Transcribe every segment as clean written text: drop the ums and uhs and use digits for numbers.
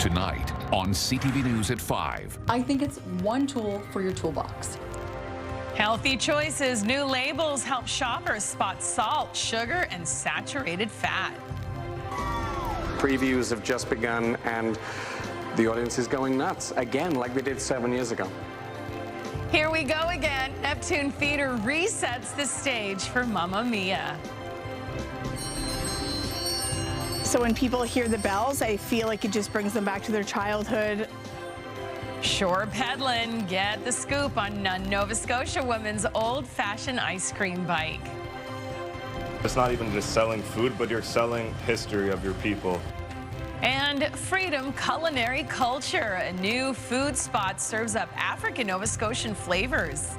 Tonight on CTV News at 5. I think it's one tool for your toolbox. Healthy choices. New labels help shoppers spot salt, sugar, and saturated fat. Previews have just begun, and the audience is going nuts, again, like they did 7 years ago. Here we go again. Neptune Theater resets the stage for Mamma Mia. So when people hear the bells, I feel like it just brings them back to their childhood. Sure, Peddlin, get the scoop on a Nova Scotia woman's old-fashioned ice cream bike. It's not even just selling food, but you're selling history of your people. And Freedom Culinary Culture, a new food spot serves up African Nova Scotian flavors.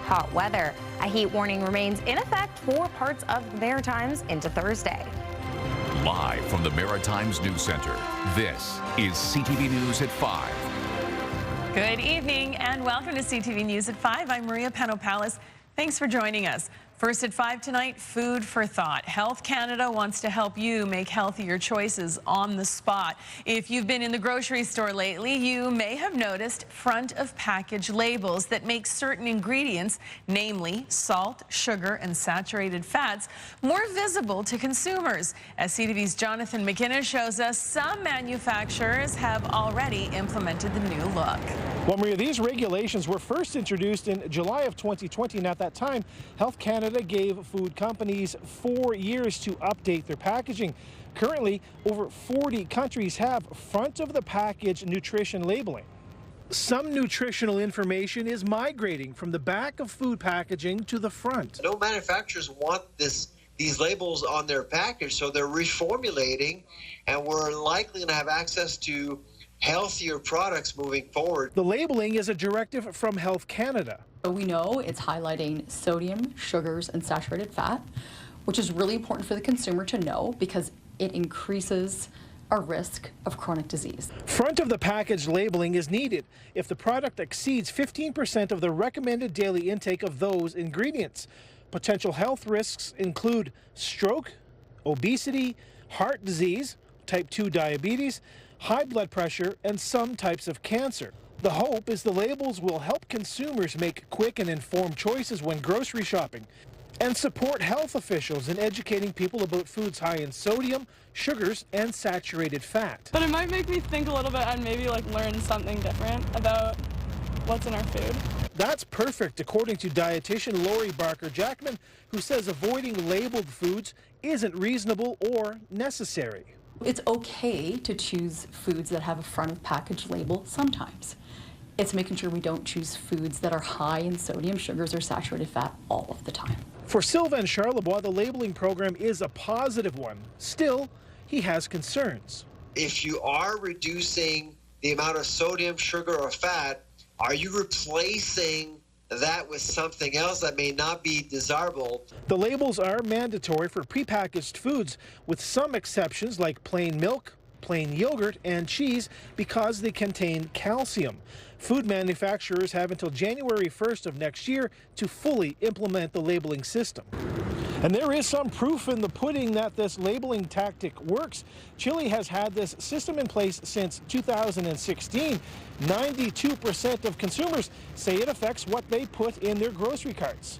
Hot weather. A heat warning remains in effect for parts of the Maritimes into Thursday. Live from the Maritimes News Center, this is CTV News at 5. Good evening and welcome to CTV News at 5. I'm Maria Penopalis. Thanks for joining us. First at 5 tonight, food for thought. Health Canada wants to help you make healthier choices on the spot. If you've been in the grocery store lately, you may have noticed front of package labels that make certain ingredients, namely salt, sugar, and saturated fats, more visible to consumers. As CTV's Jonathan McInnes shows us, some manufacturers have already implemented the new look. Well, Maria, these regulations were first introduced in July of 2020, and at that time, Health Canada gave food companies 4 years to update their packaging. Currently, over 40 countries have front-of-the-package nutrition labeling. Some nutritional information is migrating from the back of food packaging to the front. No manufacturers want these labels on their package, so they're reformulating, and we're likely to have access to healthier products moving forward. The labeling is a directive from Health Canada. We know it's highlighting sodium, sugars, and saturated fat, which is really important for the consumer to know because it increases our risk of chronic disease. Front of the package labeling is needed if the product exceeds 15% of the recommended daily intake of those ingredients. Potential health risks include stroke, obesity, heart disease, type 2 diabetes, high blood pressure, and some types of cancer. The hope is the labels will help consumers make quick and informed choices when grocery shopping and support health officials in educating people about foods high in sodium, sugars, and saturated fat. But it might make me think a little bit and maybe learn something different about what's in our food. That's perfect, according to dietitian Lori Barker-Jackman, who says avoiding labeled foods isn't reasonable or necessary. It's okay to choose foods that have a front of package label sometimes. It's making sure we don't choose foods that are high in sodium, sugars, or saturated fat all of the time. For Sylvain Charlebois, the labeling program is a positive one. Still, he has concerns. If you are reducing the amount of sodium, sugar, or fat, are you replacing that with something else that may not be desirable? The labels are mandatory for prepackaged foods, with some exceptions like plain milk, plain yogurt, and cheese because they contain calcium. Food manufacturers have until January 1st of next year to fully implement the labeling system. And there is some proof in the pudding that this labeling tactic works. Chile has had this system in place since 2016. 92% of consumers say it affects what they put in their grocery carts.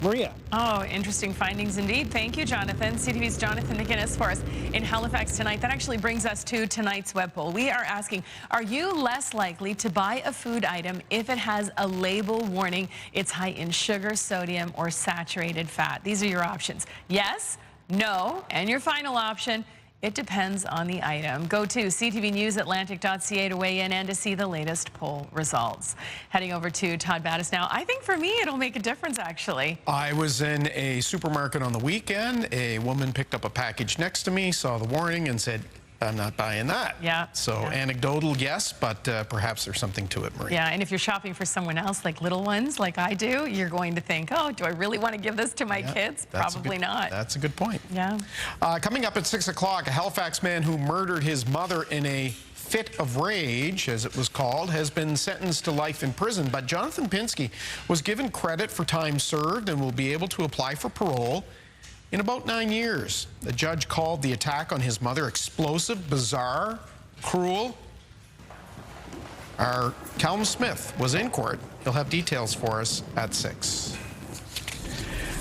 Maria. Oh, interesting findings indeed. Thank you, Jonathan. CTV's Jonathan McInnes for us in Halifax tonight. That actually brings us to tonight's web poll. We are asking, are you less likely to buy a food item if it has a label warning it's high in sugar, sodium, or saturated fat? These are your options. Yes, no, and your final option, it depends on the item. Go to ctvnewsatlantic.ca to weigh in and to see the latest poll results. Heading over to Todd Battis now. I think for me, it'll make a difference, actually. I was in a supermarket on the weekend. A woman picked up a package next to me, saw the warning, and said, I'm not buying that. Yeah. So anecdotal, yes, but perhaps there's something to it, Maria. Yeah, and if you're shopping for someone else, like little ones, like I do, you're going to think, oh, do I really want to give this to my kids? Probably not. That's a good point. Yeah. Coming up at 6 o'clock, a Halifax man who murdered his mother in a fit of rage, as it was called, has been sentenced to life in prison. But Jonathan Pinsky was given credit for time served and will be able to apply for parole in about 9 years. The judge called the attack on his mother explosive, bizarre, cruel. Our Callum Smith was in court. He'll have details for us at 6.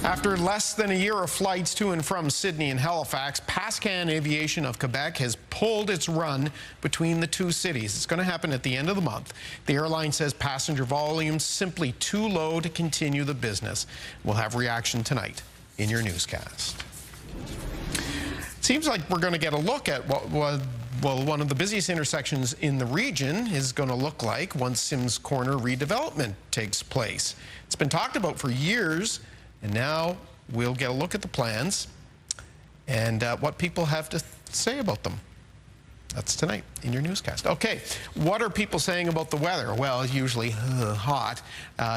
After less than a year of flights to and from Sydney and Halifax, Pascan Aviation of Quebec has pulled its run between the two cities. It's going to happen at the end of the month. The airline says passenger volume's simply too low to continue the business. We'll have reaction tonight in your newscast. Seems like we're going to get a look at what one of the busiest intersections in the region is going to look like once Sims Corner redevelopment takes place. It's been talked about for years, and now we'll get a look at the plans and what people have to say about them. That's tonight in your newscast. Okay, what are people saying about the weather? Well, it's usually hot.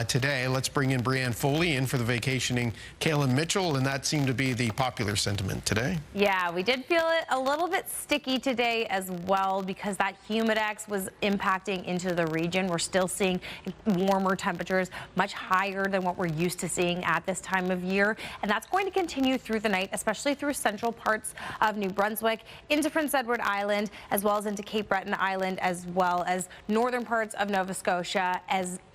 Today, let's bring in Brianne Foley in for the vacationing Kaylin Mitchell, and that seemed to be the popular sentiment today. Yeah, we did feel it a little bit sticky today as well because that humidex was impacting into the region. We're still seeing warmer temperatures, much higher than what we're used to seeing at this time of year, and that's going to continue through the night, especially through central parts of New Brunswick, into Prince Edward Island, as well as into Cape Breton Island, as well as northern parts of Nova Scotia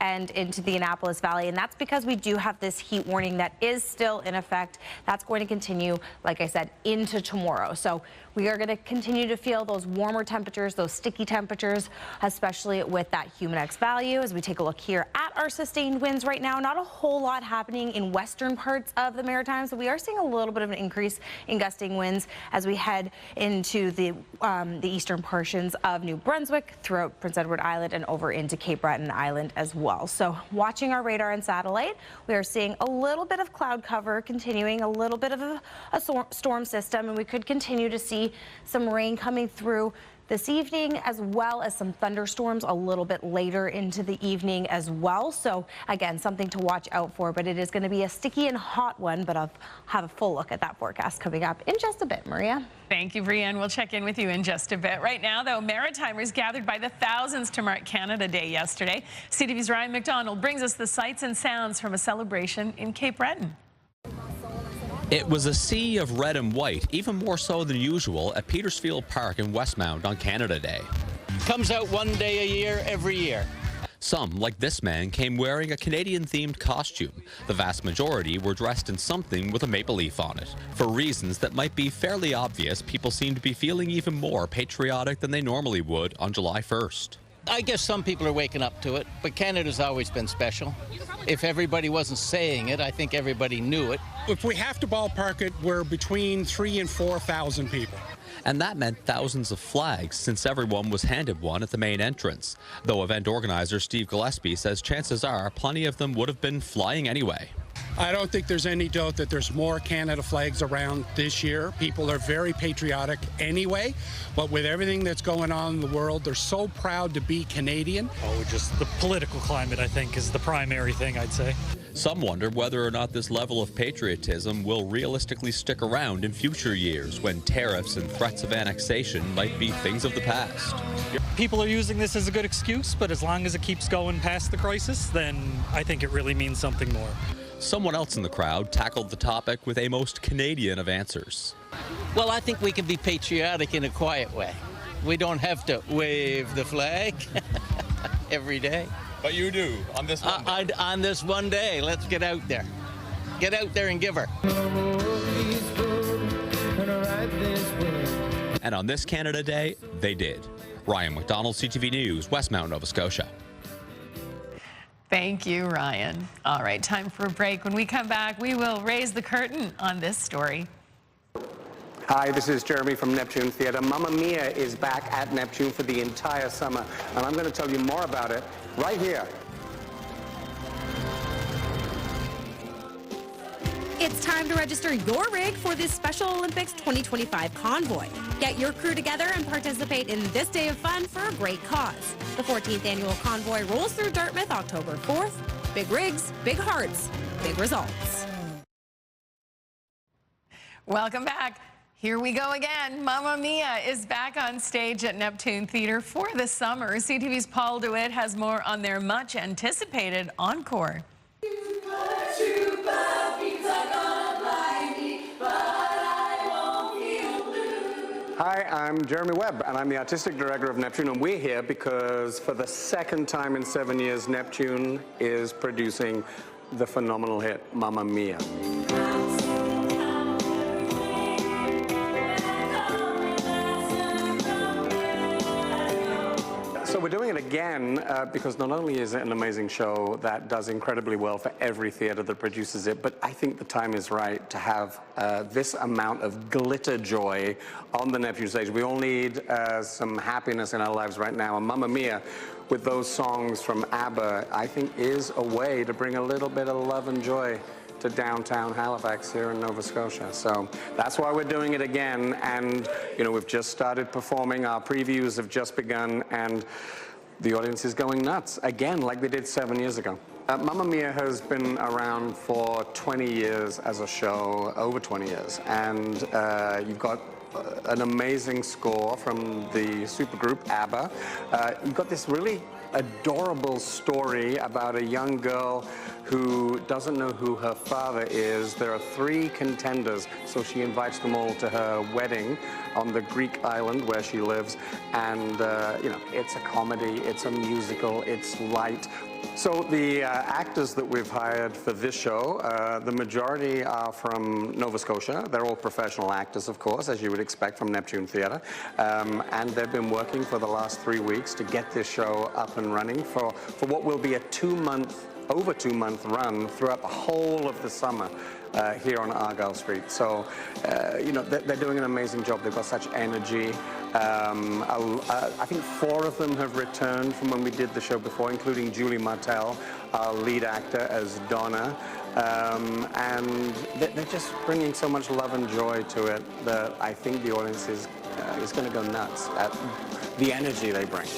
and into the Annapolis Valley. And that's because we do have this heat warning that is still in effect. That's going to continue, like I said, into tomorrow. So we are going to continue to feel those warmer temperatures, those sticky temperatures, especially with that humidex value. As we take a look here at our sustained winds right now, not a whole lot happening in western parts of the Maritimes. So we are seeing a little bit of an increase in gusting winds as we head into the eastern portions of New Brunswick, throughout Prince Edward Island, and over into Cape Breton Island as well. So watching our radar and satellite, we are seeing a little bit of cloud cover continuing, a little bit of a storm system, and we could continue to see some rain coming through this evening, as well as some thunderstorms a little bit later into the evening as well. So again, something to watch out for, but it is going to be a sticky and hot one. But I'll have a full look at that forecast coming up in just a bit. Maria. Thank you, Brianne. We'll check in with you in just a bit. Right now, though, Maritimers gathered by the thousands to mark Canada Day yesterday. CTV's Ryan McDonald brings us the sights and sounds from a celebration in Cape Breton. It was a sea of red and white, even more so than usual, at Petersfield Park in Westmount on Canada Day. Comes out one day a year, every year. Some, like this man, came wearing a Canadian-themed costume. The vast majority were dressed in something with a maple leaf on it. For reasons that might be fairly obvious, people seem to be feeling even more patriotic than they normally would on July 1st. I guess some people are waking up to it, but Canada's always been special. If everybody wasn't saying it, I think everybody knew it. If we have to ballpark it, we're between 3,000 and 4,000 people. And that meant thousands of flags, since everyone was handed one at the main entrance. Though event organizer Steve Gillespie says chances are plenty of them would have been flying anyway. I don't think there's any doubt that there's more Canada flags around this year. People are very patriotic anyway, but with everything that's going on in the world, they're so proud to be Canadian. Oh, just the political climate, I think, is the primary thing, I'd say. Some wonder whether or not this level of patriotism will realistically stick around in future years when tariffs and threats of annexation might be things of the past. People are using this as a good excuse, but as long as it keeps going past the crisis, then I think it really means something more. Someone else in the crowd tackled the topic with a most Canadian of answers. Well, I think we can be patriotic in a quiet way. We don't have to wave the flag every day. But you do, on this one day. On this one day. Let's get out there. Get out there and give her. And on this Canada Day, they did. Ryan McDonald, CTV News, Westmount, Nova Scotia. Thank you, Ryan. All right, time for a break. When we come back, we will raise the curtain on this story. Hi, this is Jeremy from Neptune Theatre. Mamma Mia is back at Neptune for the entire summer, and I'm going to tell you more about it right here. It's time to register your rig for this Special Olympics 2025 convoy. Get your crew together and participate in this day of fun for a great cause. The 14th annual convoy rolls through Dartmouth October 4th. Big rigs, big hearts, big results. Welcome back. Here we go again. Mamma Mia is back on stage at Neptune Theatre for the summer. CTV's Paul DeWitt has more on their much anticipated encore. But Hi, I'm Jeremy Webb, and I'm the Artistic Director of Neptune, and we're here because for the second time in 7 years, Neptune is producing the phenomenal hit, Mamma Mia. So we're doing it again because not only is it an amazing show that does incredibly well for every theater that produces it, but I think the time is right to have this amount of glitter joy on the Neptune stage. We all need some happiness in our lives right now, and Mamma Mia, with those songs from ABBA, I think is a way to bring a little bit of love and joy to downtown Halifax here in Nova Scotia. So that's why we're doing it again. And, you know, we've just started performing. Our previews have just begun, and the audience is going nuts again, like they did 7 years ago. Mamma Mia has been around for 20 years as a show, over 20 years. And you've got an amazing score from the supergroup ABBA. You've got this really adorable story about a young girl who doesn't know who her father is. There are 3 contenders, so she invites them all to her wedding on the Greek island where she lives. And, you know, it's a comedy, it's a musical, it's light. So the actors that we've hired for this show, the majority are from Nova Scotia. They're all professional actors, of course, as you would expect from Neptune Theatre. And they've been working for the last 3 weeks to get this show up and running for what will be a over 2 month run throughout the whole of the summer here on Argyle Street. So, you know, they're doing an amazing job. They've got such energy. I think 4 of them have returned from when we did the show before, including Julie Martell, our lead actor as Donna. And they're just bringing so much love and joy to it that I think the audience is going to go nuts at the energy they bring.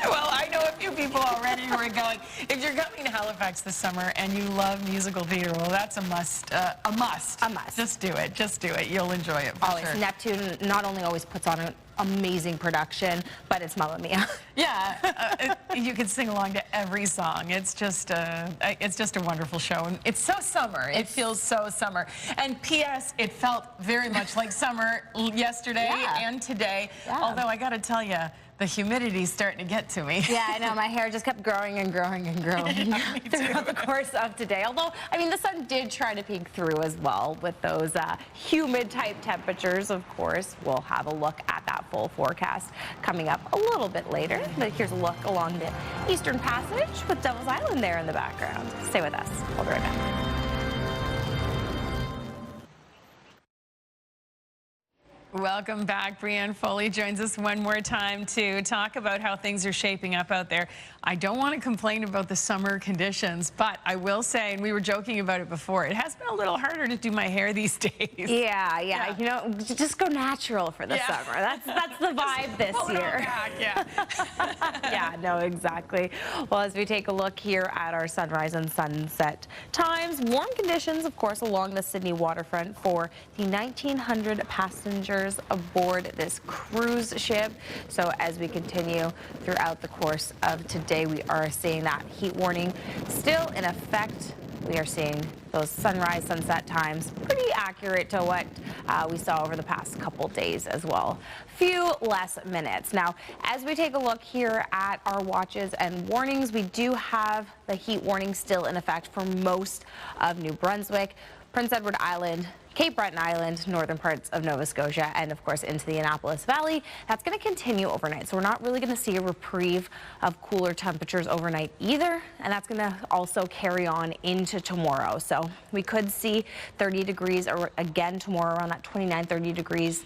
Well, I know a few people already who are going, if you're coming to Halifax this summer and you love musical theater, well, that's a must. A must. A must. Just do it. Just do it. You'll enjoy it for Always. sure. Neptune not only always puts on an amazing production, but it's Mamma Mia. Yeah, you can sing along to every song. It's just a wonderful show, and it's so summer. It feels so summer. And P.S., it felt very much like summer yesterday and today. Yeah. Although I got to tell you, the humidity's starting to get to me. Yeah, I know. My hair just kept growing and growing and growing throughout the course of today. Although, I mean, the sun did try to peek through as well with those humid type temperatures, of course. We'll have a look at that full forecast coming up a little bit later. But here's a look along the Eastern Passage with Devil's Island there in the background. Stay with us. We'll be right back. Welcome back. Brianne Foley joins us one more time to talk about how things are shaping up out there. I don't want to complain about the summer conditions, but I will say, and we were joking about it before, it has been a little harder to do my hair these days. Yeah. You know, just go natural for the summer. That's the vibe this year. Back, Yeah, no, exactly. Well, as we take a look here at our sunrise and sunset times, warm conditions, of course, along the Sydney waterfront for the 1,900 passengers aboard this cruise ship. So as we continue throughout the course of today, we are seeing that heat warning still in effect. We are seeing those sunrise, sunset times pretty accurate to what we saw over the past couple days as well. Few less minutes. Now, as we take a look here at our watches and warnings, we do have the heat warning still in effect for most of New Brunswick, Prince Edward Island, Cape Breton Island, northern parts of Nova Scotia, and of course into the Annapolis Valley. That's going to continue overnight, so we're not really going to see a reprieve of cooler temperatures overnight either, and that's going to also carry on into tomorrow. So we could see 30 degrees or again tomorrow, around that 29-30 degrees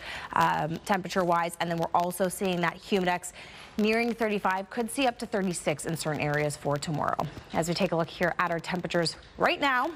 temperature-wise, and then we're also seeing that humidex nearing 35, could see up to 36 in certain areas for tomorrow. As we take a look here at our temperatures right now,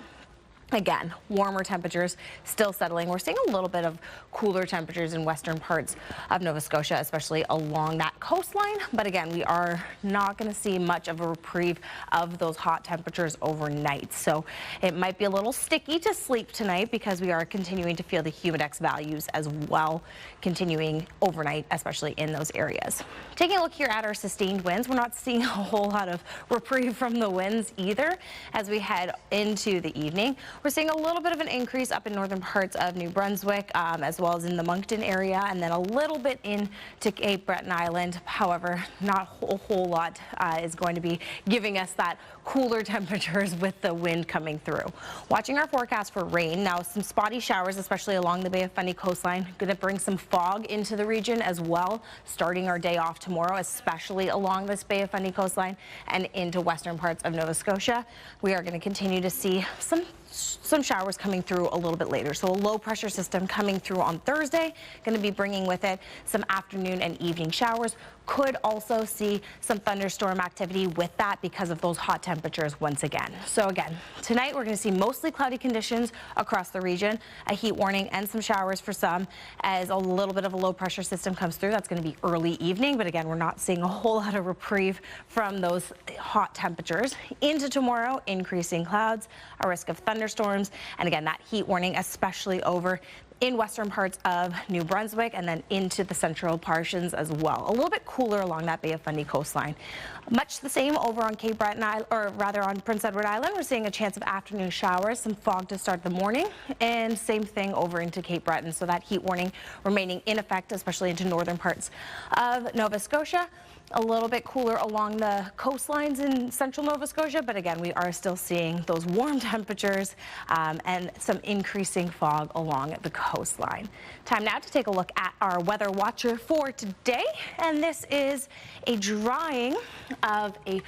again, warmer temperatures still settling. We're seeing a little bit of cooler temperatures in western parts of Nova Scotia, especially along that coastline. But again, we are not going to see much of a reprieve of those hot temperatures overnight. So it might be a little sticky to sleep tonight because we are continuing to feel the humidex values as well, continuing overnight, especially in those areas. Taking a look here at our sustained winds, we're not seeing a whole lot of reprieve from the winds either as we head into the evening. We're seeing a little bit of an increase up in northern parts of New Brunswick, as well as in the Moncton area, and then a little bit into Cape Breton Island. However, not a whole lot is going to be giving us that cooler temperatures with the wind coming through. Watching our forecast for rain. Now, some spotty showers, especially along the Bay of Fundy coastline. Going to bring some fog into the region as well, starting our day off tomorrow, especially along this Bay of Fundy coastline and into western parts of Nova Scotia. We are going to continue to see some showers coming through a little bit later. So a low pressure system coming through on Thursday, going to be bringing with it some afternoon and evening showers. Could also see some thunderstorm activity with that because of those hot temperatures once again. So again, tonight we're going to see mostly cloudy conditions across the region, a heat warning and some showers for some as a little bit of a low pressure system comes through. That's going to be early evening, but again, we're not seeing a whole lot of reprieve from those hot temperatures. Into tomorrow, increasing clouds, a risk of thunderstorms, and again, that heat warning especially over in western parts of New Brunswick and then into the central portions as well. A little bit cooler along that Bay of Fundy coastline. Much the same over on Cape Breton Island, or rather on Prince Edward Island. We're seeing a chance of afternoon showers, some fog to start the morning, and same thing over into Cape Breton. So that heat warning remaining in effect, especially into northern parts of Nova Scotia. A little bit cooler along the coastlines in central Nova Scotia, but again, we are still seeing those warm temperatures and some increasing fog along the coastline. Time now to take a look at our weather watcher for today, and this is a drawing of a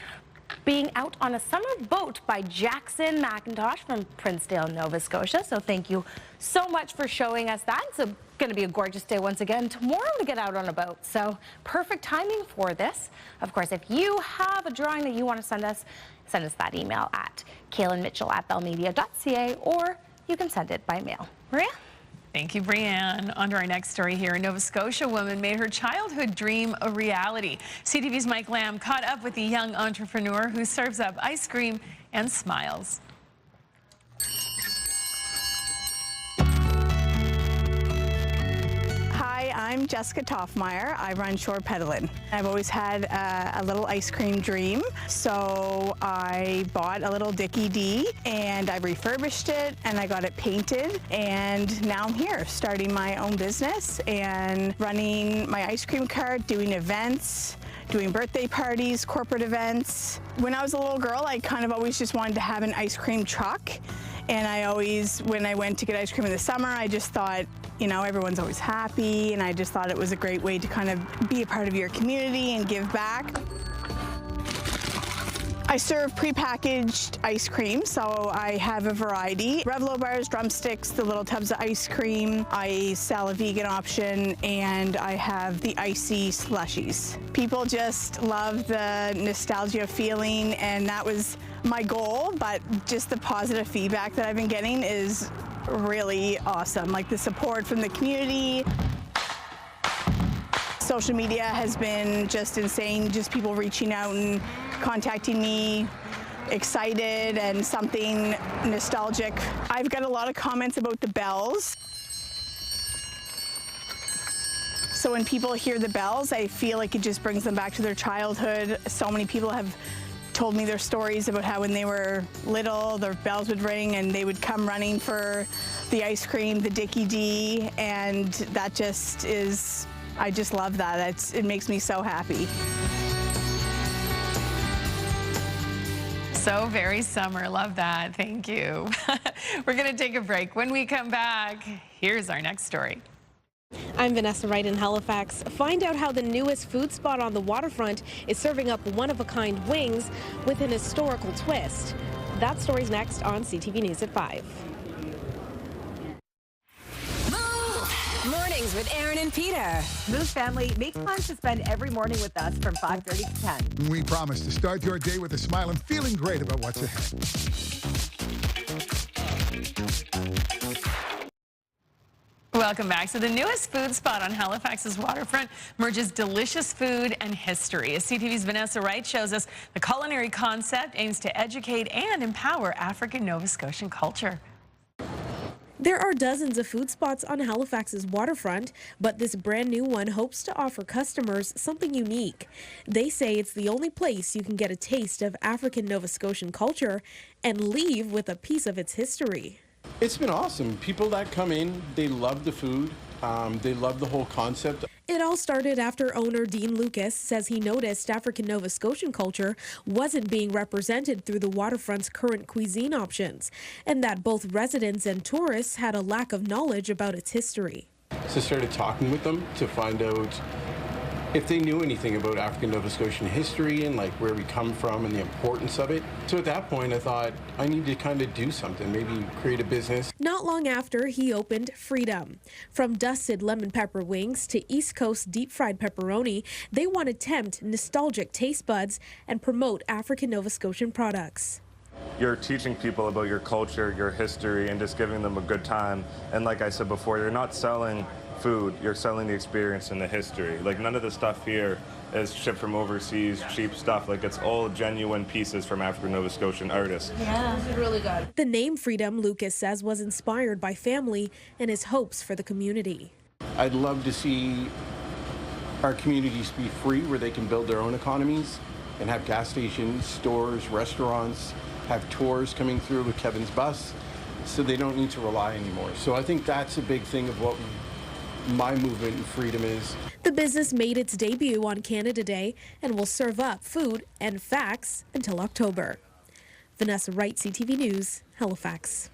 being out on a summer boat by Jackson McIntosh from Princedale, Nova Scotia. So thank you so much for showing us that. It's going to be a gorgeous day once again tomorrow to get out on a boat. So perfect timing for this. Of course, if you have a drawing that you want to send us that email at kaylinmitchell@bellmedia.ca, or you can send it by mail. Maria? Thank you, Brianne. On to our next story here. A Nova Scotia woman made her childhood dream a reality. CTV's Mike Lamb caught up with the young entrepreneur who serves up ice cream and smiles. Hi, I'm Jessica Toffmeyer. I run Shore Peddlin. I've always had a little ice cream dream, so I bought a little Dickie D and I refurbished it and I got it painted, and now I'm here starting my own business and running my ice cream cart, doing events, doing birthday parties, corporate events. When I was a little girl, I kind of always just wanted to have an ice cream truck, and I always, when I went to get ice cream in the summer, I just thought, you know, everyone's always happy, and I just thought it was a great way to kind of be a part of your community and give back. I serve prepackaged ice cream, so I have a variety. Revlo bars, drumsticks, the little tubs of ice cream. I sell a vegan option, and I have the icy slushies. People just love the nostalgia feeling, and that was my goal, but just the positive feedback that I've been getting is really awesome. Like the support from the community. Social media has been just insane, just people reaching out and contacting me, excited and something nostalgic. I've got a lot of comments about the bells. So when people hear the bells, I feel like it just brings them back to their childhood. So many people have told me their stories about how when they were little, their bells would ring and they would come running for the ice cream, the Dickie D, and that just is, I just love that. It makes me so happy. So very summer. Love that. Thank you. We're going to take a break. When we come back, here's our next story. I'm Vanessa Wright in Halifax. Find out how the newest food spot on the waterfront is serving up one-of-a-kind wings with an historical twist. That story's next on CTV News at 5. Mornings with Aaron and Peter. Move family, make plans to spend every morning with us from 5:30 to 10. We promise to start your day with a smile and feeling great about what's ahead. Welcome back. So the newest food spot on Halifax's waterfront merges delicious food and history. As CTV's Vanessa Wright shows us, the Culinary concept aims to educate and empower African Nova Scotian culture. There are dozens of food spots on Halifax's waterfront, but this brand new one hopes to offer customers something unique. They say it's the only place you can get a taste of African Nova Scotian culture and leave with a piece of its history. It's been awesome. People that come in, they love the food. They love the whole concept. It all started after owner Dean Lucas says he noticed African Nova Scotian culture wasn't being represented through the waterfront's current cuisine options, and that both residents and tourists had a lack of knowledge about its history. So I started talking with them to find out if they knew anything about African Nova Scotian history and like where we come from and the importance of it. So at that point I thought I need to kind of do something, maybe create a business. Not long after, he opened Freedom. From dusted lemon pepper wings to East Coast deep fried pepperoni, they want to tempt nostalgic taste buds and promote African Nova Scotian products. You're teaching people about your culture, your history, and just giving them a good time. And like I said before, you're not selling food, you're selling the experience and the history. Like, none of the stuff here is shipped from overseas, cheap stuff. Like, it's all genuine pieces from African Nova Scotian artists. Yeah, it's really good. The name Freedom, Lucas says, was inspired by family and his hopes for the community. I'd love to see our communities be free where they can build their own economies and have gas stations, stores, restaurants, have tours coming through with Kevin's bus, so they don't need to rely anymore. So I think that's a big thing of what my movement in Freedom is. The business made its debut on Canada Day and will serve up food and facts until October. Vanessa Wright, CTV News, Halifax.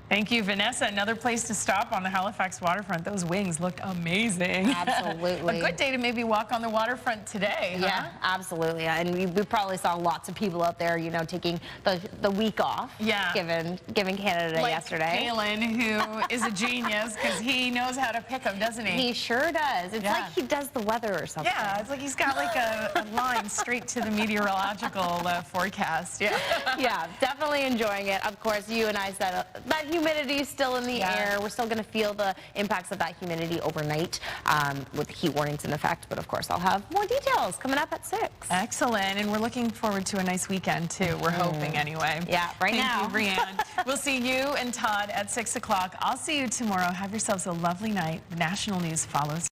Thank you, Vanessa. Another place to stop on the Halifax waterfront. Those wings look amazing. Absolutely. A good day to maybe walk on the waterfront today, huh? Yeah, absolutely. And we probably saw lots of people out there, you know, taking the week off. Yeah. Given Canada Day like yesterday. Peddlin, who is a genius because he knows how to pick them, doesn't he? He sure does. It's like he does the weather or something. Yeah, it's like he's got like a line straight to the meteorological forecast. Yeah. Yeah, definitely enjoying it. Of course, you and I said that humidity is still in the air. We're still going to feel the impacts of that humidity overnight with heat warnings in effect. But of course, I'll have more details coming up at 6. Excellent. And we're looking forward to a nice weekend, too. We're hoping anyway. Yeah, Thank you, Brianne. We'll see you and Todd at 6 o'clock. I'll see you tomorrow. Have yourselves a lovely night. The national news follows.